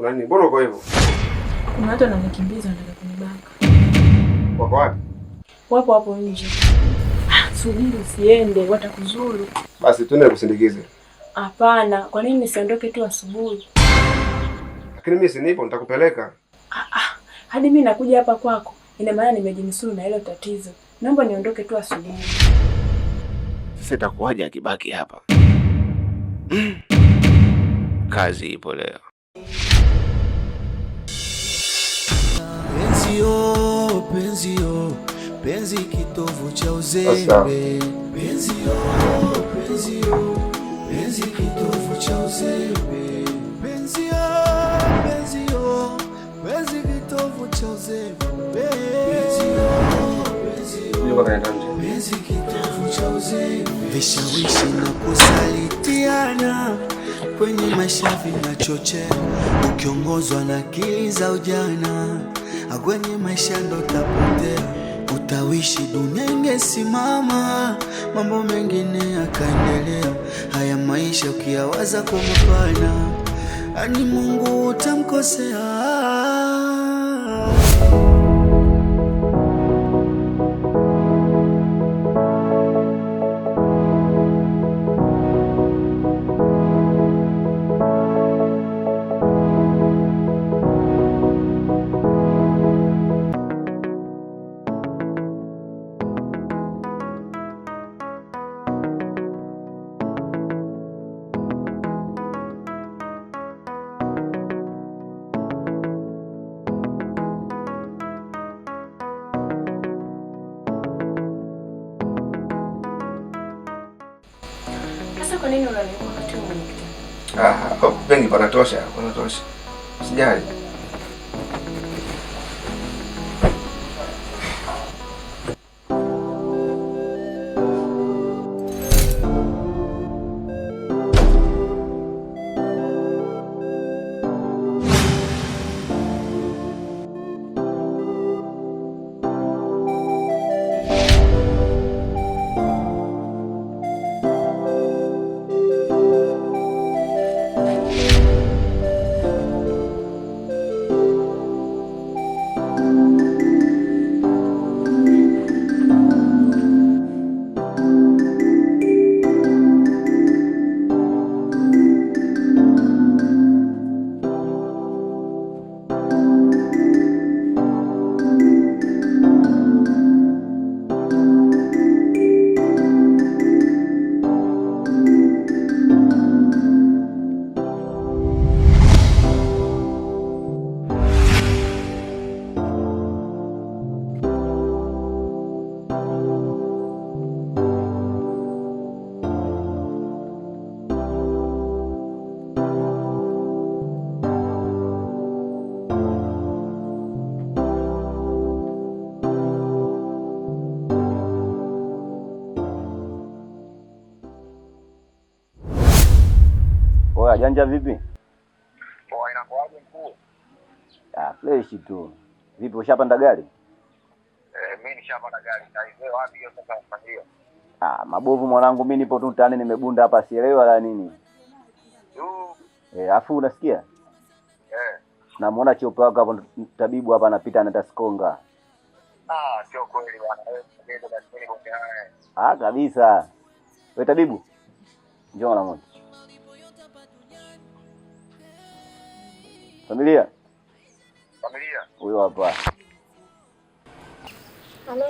Kuna nini? Mbona uko hivyo? Kuna watu wananikimbiza wanataka kunibaka. Wako wapi? Wapo hapo nje. Subiri usiende, watakuzuru. Basi twende kusindikize. Hapana, kwa nini nisiondoke tu asubuhi? Lakini mimi si nipo, nitakupeleka. Hadi mimi nakuja hapa kwako. Ina maana nimejinusuru na hilo tatizo. Naomba niondoke tu asubuhi. Sasa itakuwaje akibaki hapa? Kazi ipo leo. Penzi kitovu cha uzembe. Penzi kitovu cha uzembe. Penzi kitovu cha uzembe. Penzi kitovu cha uzembe. Vishawishi na kusalitiana kwenye maisha vinachochea, ukiongozwa na akili za ujana, kwenye maisha ndo tapotea. Utawishi dunia ingesimama, mambo mengine yakaendelea. Haya maisha ukiyawaza kwa mapana, ani Mungu utamkosea. Kwa nini unanipa wakati mwingine? Pengi panatosha. Sijali. Oya Janja vipi? Poa, inakuaje mkuu? Fresh tu. Vipi ushapanda gari? Mimi nishapanda gari. Sasa wapi hiyo sasa mpandio? Mabovu mwanangu, mimi nipo tu mtaani nimebunda hapa, sielewi wala nini. Afu unasikia? Namuona chopa wako hapo, tabibu hapa anapita anata Sikonga. Sio kweli bwana. Ndio basi bonge naye. Kabisa. Wewe tabibu? Njoo mara moja. Familia? Huyo hapa. Halo.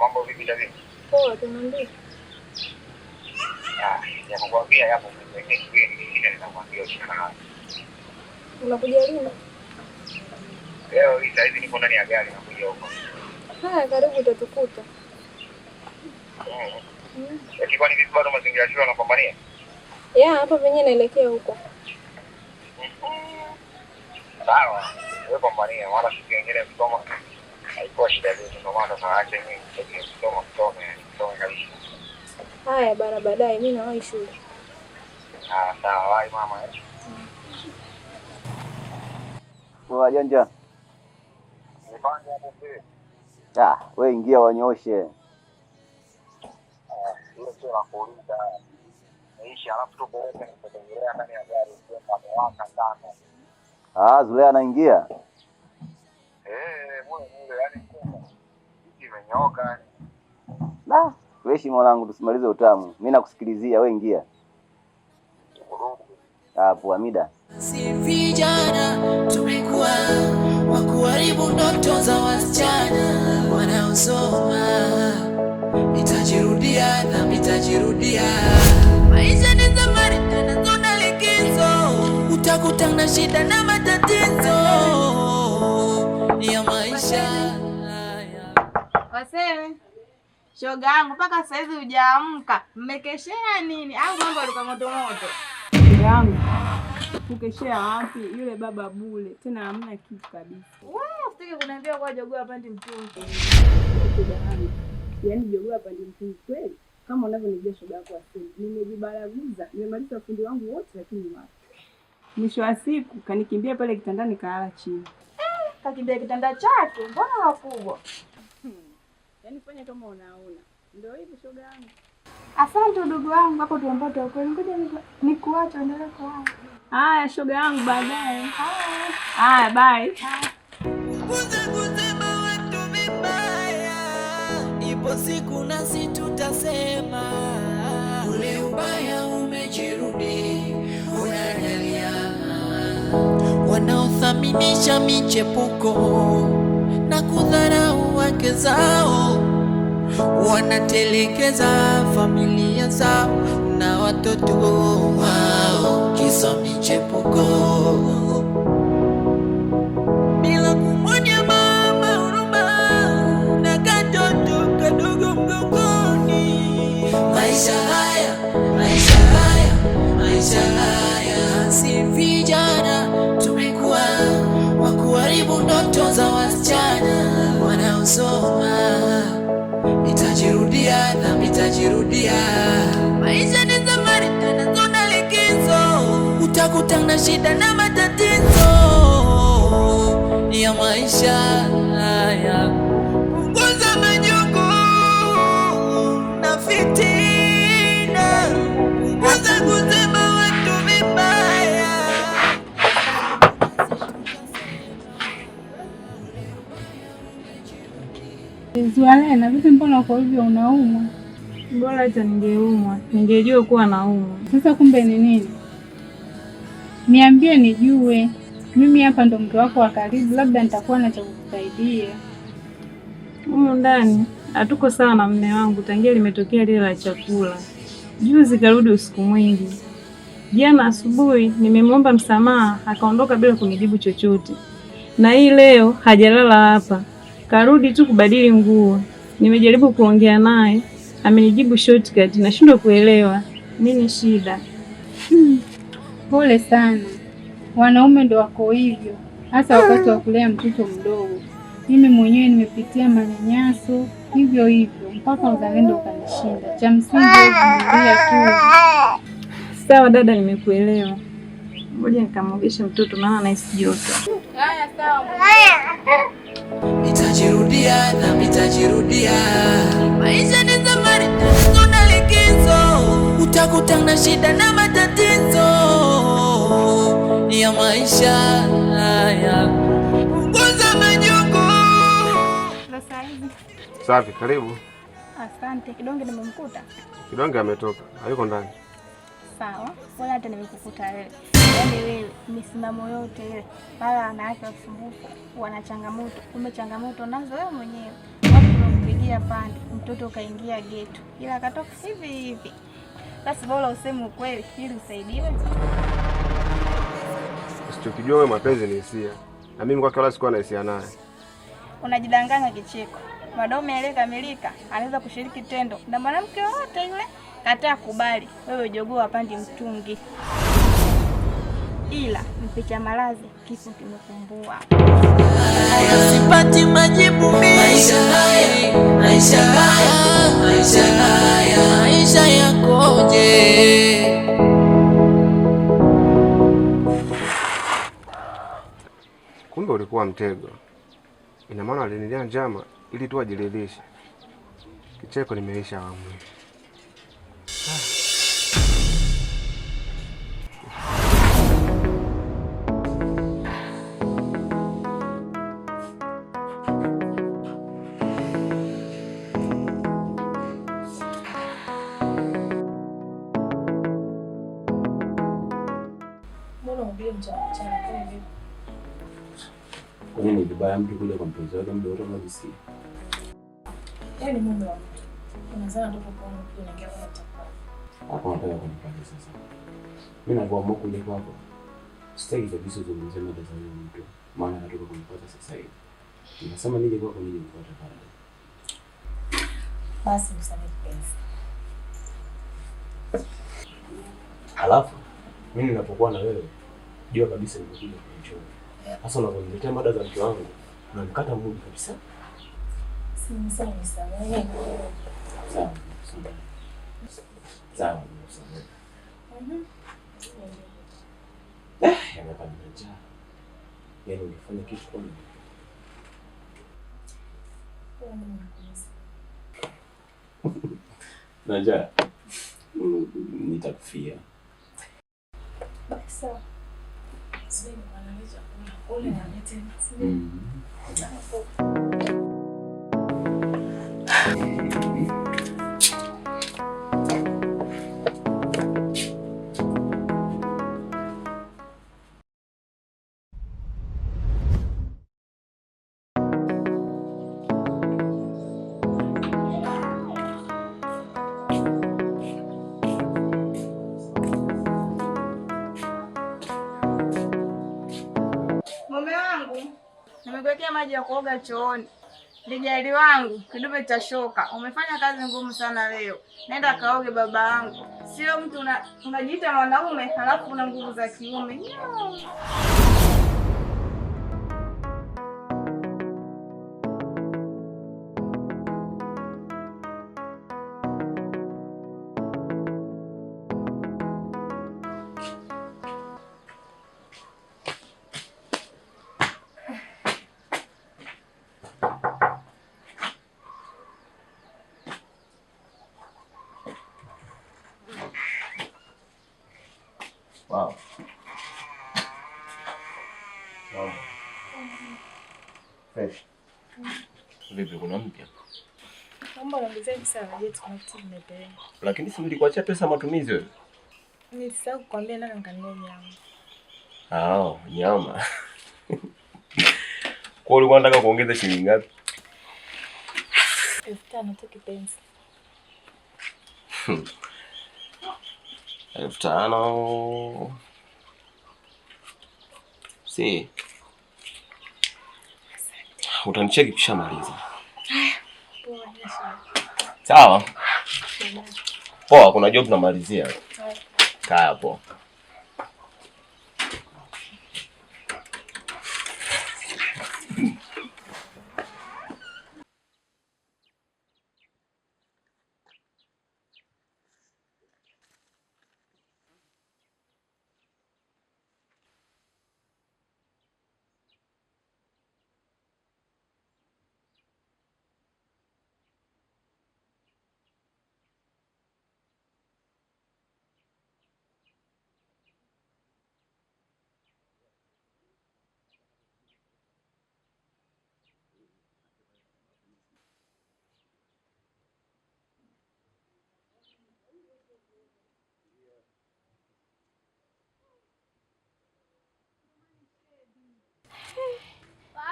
Mambo vipi David? Poa, tunaambia. Nakwambia hapo mwenyewe ni nakwambia shikana. Unakuja lini? Leo hii sasa hivi niko ndani ya gari nakuja huko. Haya, karibu utatukuta. Kwa nini vipi bado mazingira shule yanapambania? Hapa penyewe naelekea huko. Sawa, wewe pambania, wala siku nyingine kusoma haikuwa shida zetu, ndio maana tunaacha mimi kusoma kabisa. Haya bana, baadaye mimi nawahi shule. Sawa, wahi mama. Poa Janja. Nifanye hapo pia. Wewe ingia wanyoshe. Hiyo sio la kuuliza. Imeisha, alafu tuko wote tumetengelea ndani ya gari kwa amewaka ndani. Zulea anaingia. Mule yani kumbe. Hiki imenyoka. Fresh mwanangu, tusimalize utamu. Mimi nakusikilizia, wewe ingia. Poa mida. Si vijana tumekuwa wakuharibu ndoto za wasichana wanaosoma. Nitajirudia na nitajirudia. Maisha ni safari tena zona likizo. Utakutana shida na matatizo ya maisha. Waseme shoga yangu mpaka sasa hivi hujaamka. Mmekeshea nini au mambo yalikuwa moto moto? Shoga yangu ukeshea wapi? Yule baba bule tena hamna kitu kabisa. Wewe usitaki kuniambia kwa jogoo hapandi mtungi. Shoga yangu, yaani jogoo hapandi mtungi kweli? Kama unavyonijua shoga yako asili. Nimejibaraguza, nimemaliza fundi wangu wote lakini wapi. Mwisho wa siku kanikimbia pale kitandani kalala chini. Kakimbia kitanda chake, mbona wakubwa? Yaani fanya kama unaona. Ndio hivyo shoga yangu. Asante ndugu wangu, hapo tuambata ukweli. Ngoja nikuache endelee kwa. Haya shoga yangu baadaye. Haya bye. Kusema watu vibaya, ipo siku nasi tutasema ule ubaya umejirudi, unaendelea. Wanaothaminisha michepuko na kudharau wake zao, wanatelekeza familia zao na watoto wao kisa michepuko. Bila kumwonya mama huruma na katoto kadogo mgongoni. Maisha haya, maisha haya, maisha haya. Si vijana tumekuwa wakuharibu ndoto za wasichana wanaosoma. Nitajirudia na nitajirudia. Maisha ni safari tena zona likizo. Utakutana shida na matatizo ya maisha haya. Punguza majungu na fitina. Punguza kusema watu vibaya. Zualena, vipi mbona uko hivyo unaumwa? Bora hata ningeumwa, ningejua kuwa naumwa. Sasa kumbe ni nini? Niambie nijue. Mimi hapa ndo mke wako wa karibu, labda nitakuwa na cha kukusaidia. Humu ndani hatuko sawa na mume wangu tangia limetokea lile la chakula. Juzi karudi usiku mwingi. Jana asubuhi nimemwomba msamaha akaondoka bila kunijibu chochote. Na hii leo hajalala hapa. Karudi tu kubadili nguo. Nimejaribu kuongea naye, amenijibu shortcut, nashindwa kuelewa nini shida. Pole sana. Wanaume ndo wako hivyo, hasa wakati wa kulea mtoto mdogo. Mimi mwenyewe nimepitia manyanyaso hivyo hivyo mpaka uzalendo ukanishinda. Cha msingi kuvumilia tu. Sawa dada, nimekuelewa. Ngoja nikamwogeshe mtoto maana anahisi joto. Haya sawa. Nitajirudia na nitajirudia. Maisha ni safari tuna likizo. Utakutana shida na matatizo ya maisha haya. Punguza majungu. Safi, karibu. Asante. Kidonge nimemkuta? Kidonge ametoka, hayuko ndani. Sawa, wala hata nimekukuta wewe. Yaani wewe misimamo yote ile pala wanawake wasumbufu wana changamoto. Kumbe changamoto nazo wewe mwenyewe. Watu wampigia pande, mtoto kaingia geto. Ila akatoka hivi hivi. Basi bora useme ukweli ili usaidiwe. Usichokijua wewe mapenzi ni hisia. Na mimi kwa kila siku na hisia naye. Unajidanganya kicheko. Mwanaume aliyekamilika anaweza kushiriki tendo na mwanamke wote yule. Kataa kubali. Wewe jogoo hapandi mtungi. Ila mpicha malazi kifo kimekumbua. Sipati majibu mimi. Maisha haya, maisha haya, maisha haya, maisha yakoje? Kumbe ulikuwa mtego. Ina maana alinilia njama ili tu ajiridhishe. Kicheko nimeisha awamu. Mbona ubie mchana kama hivi? Kwa nini vibaya mtu kuja kwa mpenzi wake muda wote unajisikia? Yaani mume wa mtu. Unazana ndio kwa kuja na kiasi cha chakula. Hapo nataka kunipata sasa. Mimi nakuamua kuja kwako. Sitaki kabisa kuzungumzia mada za huyo mtu. Maana nataka kunipata sasa hivi. Ninasema nije kwako nije nipate pale. Basi msamehe kipenzi. Halafu mimi ninapokuwa na wewe jua kabisa nimekuja kukuchoma. Sasa unaponiletea mada za mke wangu unanikata mood kabisa. Si msamehe. Sawa. Sawa. Yanapata njaa. Yaani unifanya kitu kwa nini? Na njaa. Nitakufia. Basi. Sasa anaweza kula na neti. Mume wangu, nimekuwekea maji ya kuoga chooni. Lijali wangu, kidume cha shoka. Umefanya kazi ngumu sana leo. Nenda kaoge baba yangu. Sio mtu unajiita mwanaume halafu una nguvu za kiume. Wow. Fresh. Vipi kuna mpya? Naomba niongezee pesa ya jet kuna kitu nimepea. Lakini si nilikuachia pesa matumizi wewe? Nilisahau kukwambia nani nikanunua nyama. Nyama. Kwa ulikuwa unataka kuongeza shilingi ngapi? 5,000 tu kipenzi. 5,000. Si. Utanicheki kisha maliza. Sawa. Poa, kuna job namalizia. Kaa hapo.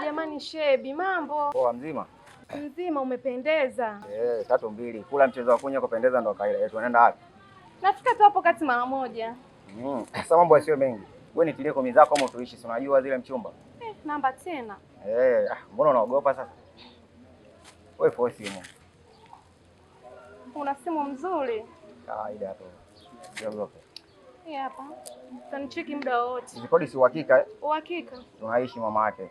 Jamani Shebi, mambo? Poa mzima? Mzima, umependeza. 3-2. Kula mchezo wa kunya kupendeza ndo kaida yetu. Unaenda wapi? Nafika tu hapo kati mara moja. Sasa mambo yasiyo mengi. Wewe nitilie komi zako kama tuishi, si unajua zile mchumba. Namba tena. Mbona unaogopa sasa? Wewe poa simu. Una simu mzuri. Kawaida tu. Siogope. Hapa. Utanicheki muda wote. Rekodi si uhakika. Uhakika. Tunaishi mama yake.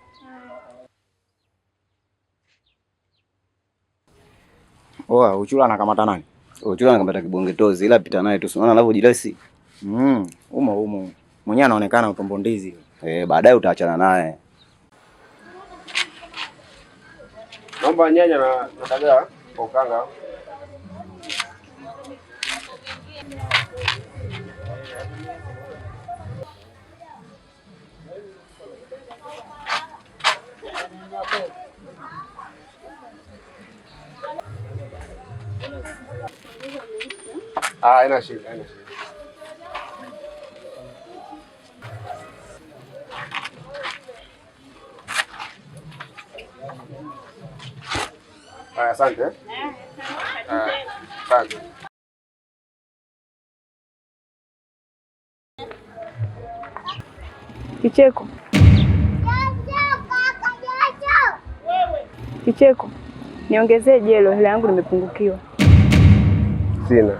Oa, Uchula anakamata nani? Uchula anakamata kibongetozi ila pita naye tu. Unaona anavyojilesi? Umo. Mwenyewe anaonekana utombo ndizi. Baadaye utaachana naye. Naomba nyanya na dagaa kwa ukanga. Haina shida. Asante. Asante. Kicheko. Kicheko. Niongezee jelo, hela yangu nimepungukiwa. Sina.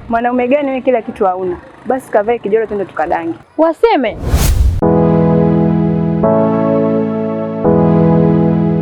Mwanaume gani wewe kila kitu hauna? Basi kavae kijoro twende tukadange. Waseme